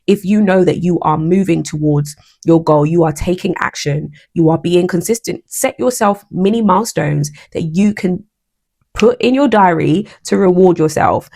if you know that you are moving towards your goal, you are taking action, you are being consistent, set yourself mini milestones that you can put in your diary to reward yourself.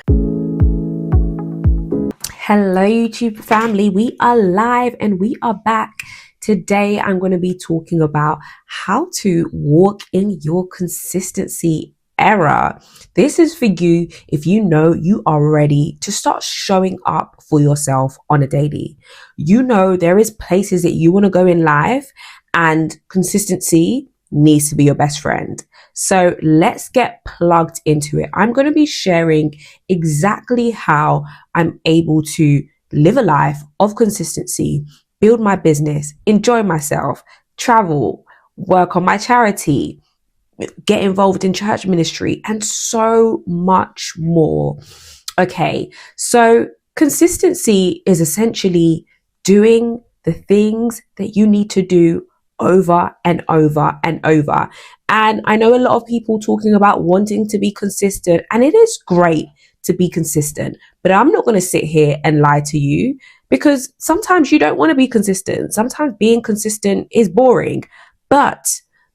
Hello, YouTube family. We are live and we are back. Today, I'm going to be talking about how to walk in your consistency era. This is for you if you know you are ready to start showing up for yourself on a daily. You know there is places that you want to go in life, and consistency needs to be your best friend. So let's get plugged into it. I'm going to be sharing exactly how I'm able to live a life of consistency, build my business, enjoy myself, travel, work on my charity, get involved in church ministry, and so much more. Okay, so consistency is essentially doing the things that you need to do over and over and over. And I know a lot of people talking about wanting to be consistent, and it is great to be consistent, but I'm not going to sit here and lie to you, because sometimes you don't want to be consistent. Sometimes being consistent is boring. But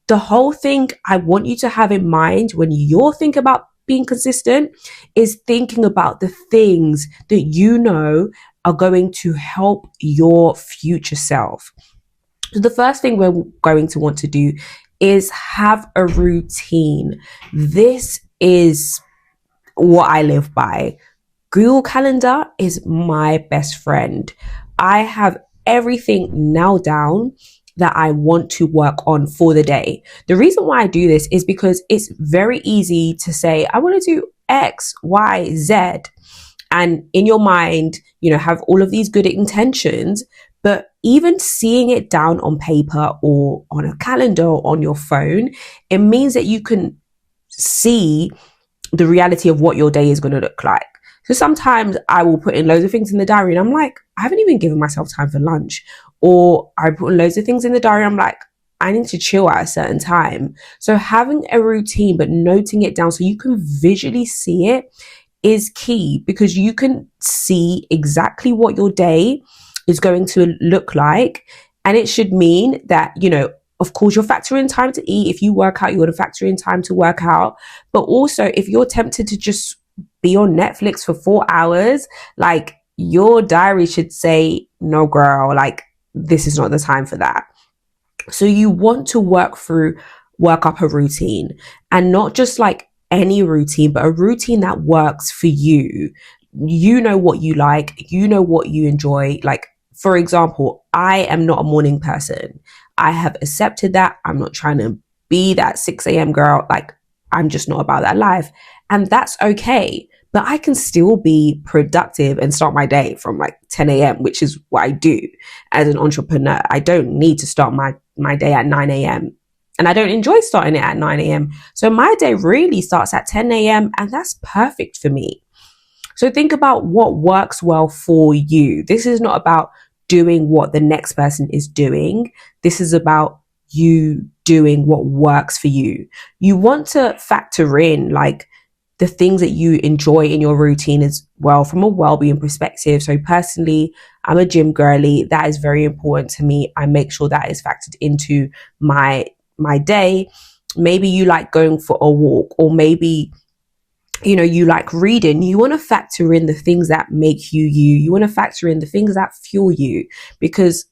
the whole thing I want you to have in mind when you're thinking about being consistent is thinking about the things that you know are going to help your future self. So the first thing we're going to want to do is have a routine. This is what I live by. Google Calendar is my best friend. I have everything nailed down that I want to work on for the day. The reason why I do this is because it's very easy to say, I want to do X, Y, Z. And in your mind, have all of these good intentions, but even seeing it down on paper or on a calendar or on your phone, it means that you can see the reality of what your day is going to look like. So sometimes I will put in loads of things in the diary and I'm like, I haven't even given myself time for lunch. Or I put loads of things in the diary. I'm like, I need to chill at a certain time. So having a routine, but noting it down so you can visually see it is key, because you can see exactly what your day is going to look like. And it should mean that, of course, you're factoring time to eat. If you work out, you want to factor in time to work out. But also, if you're tempted to just be on Netflix for 4 hours, like, your diary should say, no, girl, like, this is not the time for that. So you want to work up a routine, and not just like any routine, but a routine that works for you. You know what you like, you know what you enjoy. Like, for example, I am not a morning person. I have accepted that. I'm not trying to be that 6 a.m. girl. Like, I'm just not about that life. And that's okay. But I can still be productive and start my day from like 10 a.m., which is what I do as an entrepreneur. I don't need to start my day at 9 a.m. And I don't enjoy starting it at 9 a.m. So my day really starts at 10 a.m. and that's perfect for me. So think about what works well for you. This is not about doing what the next person is doing. This is about you doing what works for you. You want to factor in like the things that you enjoy in your routine as well from a well-being perspective. So personally, I'm a gym girly. That is very important to me. I make sure that is factored into my day. Maybe you like going for a walk, or maybe you like reading. You want to factor in the things that make you you. You want to factor in the things that fuel you, because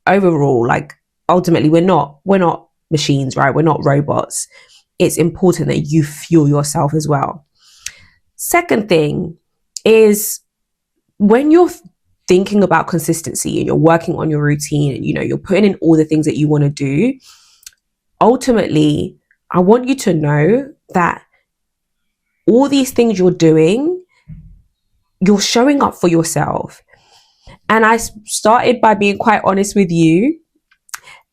overall, like, ultimately, we're not machines, right? We're not robots. It's important that you fuel yourself as well. Second thing is, when you're thinking about consistency and you're working on your routine and you're putting in all the things that you want to do, ultimately, I want you to know that all these things you're doing, you're showing up for yourself. And I started by being quite honest with you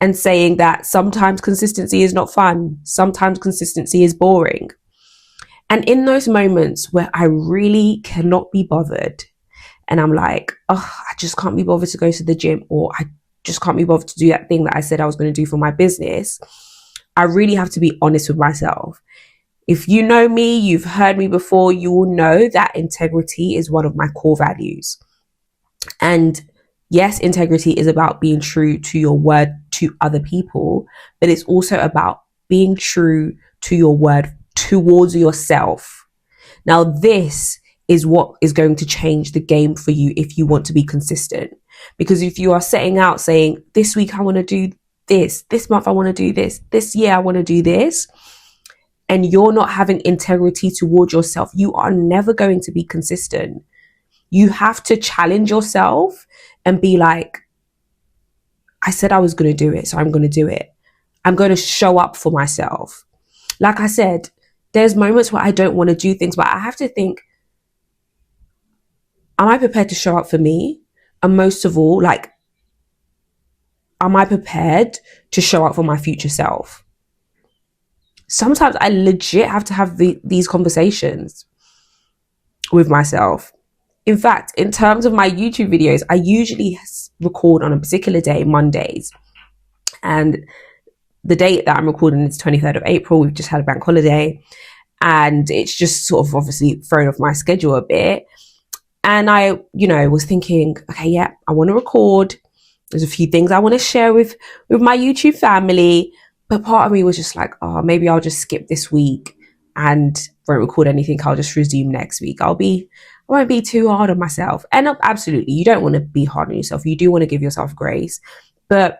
and saying that sometimes consistency is not fun. Sometimes consistency is boring. And in those moments where I really cannot be bothered, and I'm like, oh, I just can't be bothered to go to the gym, or I just can't be bothered to do that thing that I said I was going to do for my business, I really have to be honest with myself. If you know me, you've heard me before, you will know that integrity is one of my core values. And Yes, integrity is about being true to your word to other people, but it's also about being true to your word towards yourself. Now, this is what is going to change the game for you if you want to be consistent. Because if you are setting out saying, this week I want to do this month I want to do this year I want to do this, and you're not having integrity towards yourself, you are never going to be consistent. You have to challenge yourself and be like, I said I was going to do it, so I'm going to do it. I'm going to show up for myself. Like I said, there's moments where I don't want to do things, but I have to think, am I prepared to show up for me? And most of all, like, am I prepared to show up for my future self? Sometimes I legit have to have these conversations with myself. In fact, in terms of my YouTube videos, I usually record on a particular day, Mondays. And the date that I'm recording is 23rd of April. We've just had a bank holiday. And it's just sort of obviously thrown off my schedule a bit. And I, was thinking, okay, yeah, I want to record. There's a few things I want to share with my YouTube family. But part of me was just like, oh, maybe I'll just skip this week and won't record anything. I'll just resume next week. I won't be too hard on myself. And absolutely, you don't want to be hard on yourself. You do want to give yourself grace. But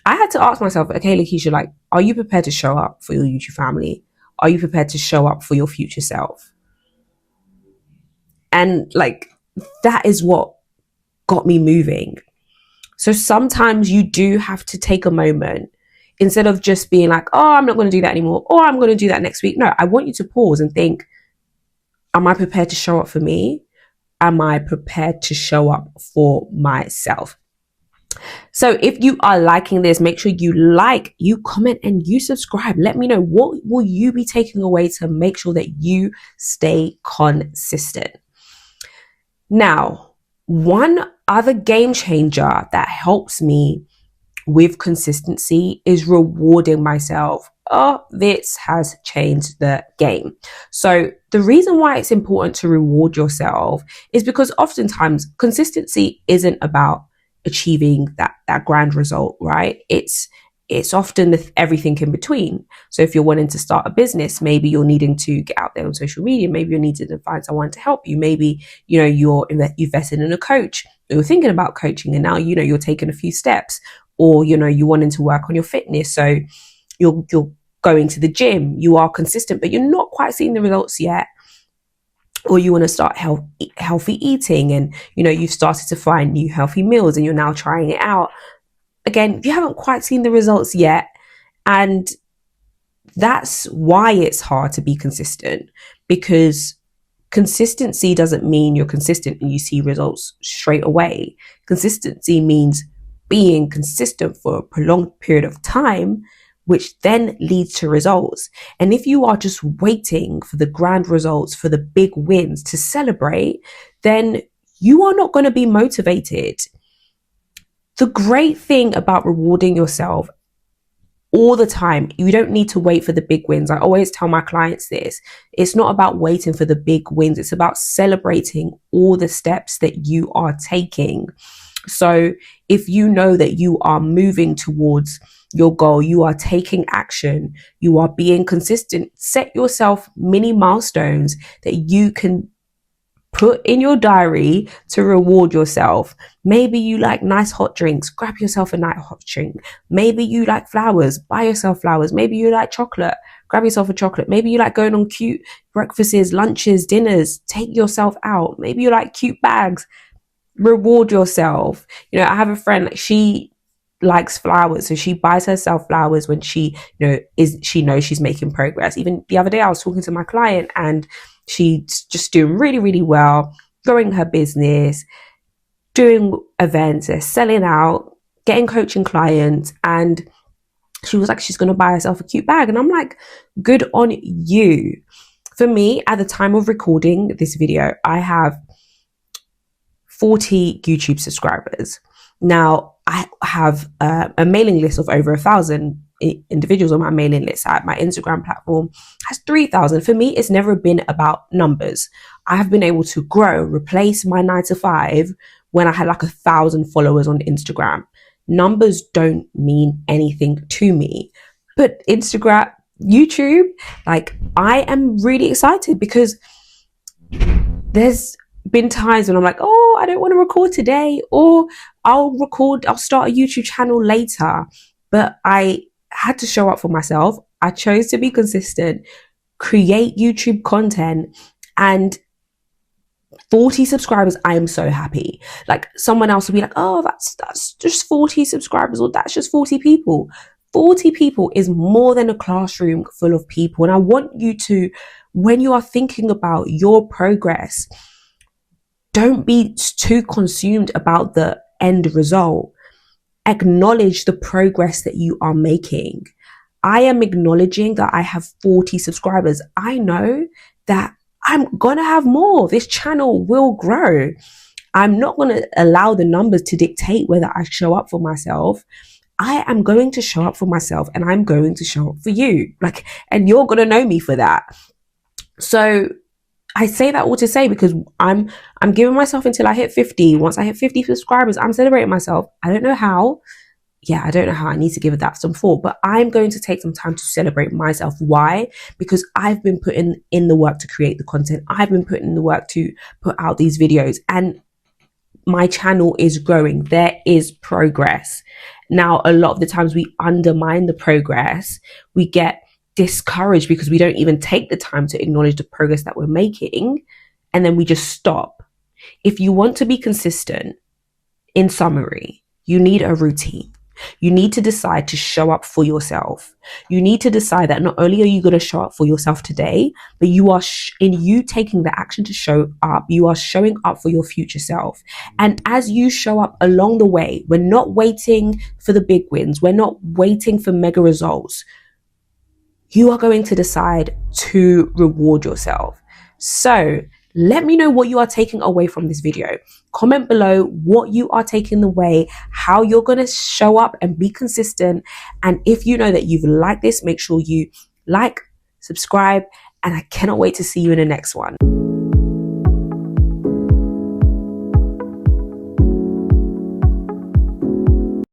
I had to ask myself, okay, Lakeisha, like, are you prepared to show up for your YouTube family? Are you prepared to show up for your future self? And like, that is what got me moving. So sometimes you do have to take a moment, instead of just being like, oh, I'm not going to do that anymore, or I'm going to do that next week. No, I want you to pause and think, am I prepared to show up for me? Am I prepared to show up for myself? So if you are liking this, make sure you like, you comment, and you subscribe. Let me know, what will you be taking away to make sure that you stay consistent? Now, one other game changer that helps me with consistency is rewarding myself. Oh, this has changed the game. So the reason why it's important to reward yourself is because oftentimes consistency isn't about achieving that grand result, right? It's often everything in between. So if you're wanting to start a business, maybe you're needing to get out there on social media. Maybe you're needing to find someone to help you. Maybe, you're invested in a coach. You're thinking about coaching, and now, you're taking a few steps. Or, you're wanting to work on your fitness. So you're going to the gym, you are consistent, but you're not quite seeing the results yet. Or you want to start healthy eating, and, you've started to find new healthy meals and you're now trying it out. Again, you haven't quite seen the results yet. And that's why it's hard to be consistent, because consistency doesn't mean you're consistent and you see results straight away. Consistency means being consistent for a prolonged period of time, which then leads to results. And if you are just waiting for the grand results, for the big wins to celebrate, then you are not going to be motivated. The great thing about rewarding yourself all the time, you don't need to wait for the big wins. I always tell my clients this. It's not about waiting for the big wins. It's about celebrating all the steps that you are taking. So if you know that you are moving towards your goal, you are taking action, you are being consistent, set yourself mini milestones that you can put in your diary to reward yourself. Maybe you like nice hot drinks, grab yourself a nice hot drink. Maybe you like flowers, buy yourself flowers. Maybe you like chocolate, grab yourself a chocolate. Maybe you like going on cute breakfasts, lunches, dinners, take yourself out. Maybe you like cute bags. Reward yourself. I have a friend, she likes flowers, so she buys herself flowers when she knows she's making progress. Even the other day I was talking to my client, and she's just doing really, really well, growing her business, doing events, selling out, getting coaching clients, and she was like, she's going to buy herself a cute bag. And I'm like, good on you. For me, at the time of recording this video, I have 40 YouTube subscribers. Now, I have a mailing list of over 1,000 individuals on my mailing list. My Instagram platform has 3,000. For me, it's never been about numbers. I have been able to grow, replace my 9 to 5 when I had like 1,000 followers on Instagram. Numbers don't mean anything to me. But Instagram, YouTube, like, I am really excited because there's been times when I'm like, oh, I don't want to record today, or I'll start a YouTube channel later. But I had to show up for myself. I chose to be consistent, create YouTube content, and 40 subscribers, I am so happy. Like, someone else will be like, oh, that's just 40 subscribers, or that's just 40 people. 40 people is more than a classroom full of people. And I want you to, when you are thinking about your progress, don't be too consumed about the end result. Acknowledge the progress that you are making. I am acknowledging that I have 40 subscribers. I know that I'm going to have more. This channel will grow. I'm not going to allow the numbers to dictate whether I show up for myself. I am going to show up for myself, and I'm going to show up for you. Like, and you're going to know me for that. So I say that all to say, because I'm giving myself until I hit 50. Once I hit 50 subscribers, I'm celebrating myself. I don't know how. I don't know how. I need to give that some thought, but I'm going to take some time to celebrate myself. Why? Because I've been putting in the work to create the content. I've been putting in the work to put out these videos, and my channel is growing. There is progress. Now, a lot of the times we undermine the progress. We get discouraged because we don't even take the time to acknowledge the progress that we're making, and then we just stop. If you want to be consistent, in summary, you need a routine. You need to decide to show up for yourself. You need to decide that not only are you going to show up for yourself today, but you are in you taking the action to show up, you are showing up for your future self. And as you show up along the way, we're not waiting for the big wins. We're not waiting for mega results. You are going to decide to reward yourself. So let me know what you are taking away from this video. Comment below what you are taking away, how you're going to show up and be consistent. And if you know that you've liked this, make sure you like, subscribe, and I cannot wait to see you in the next one.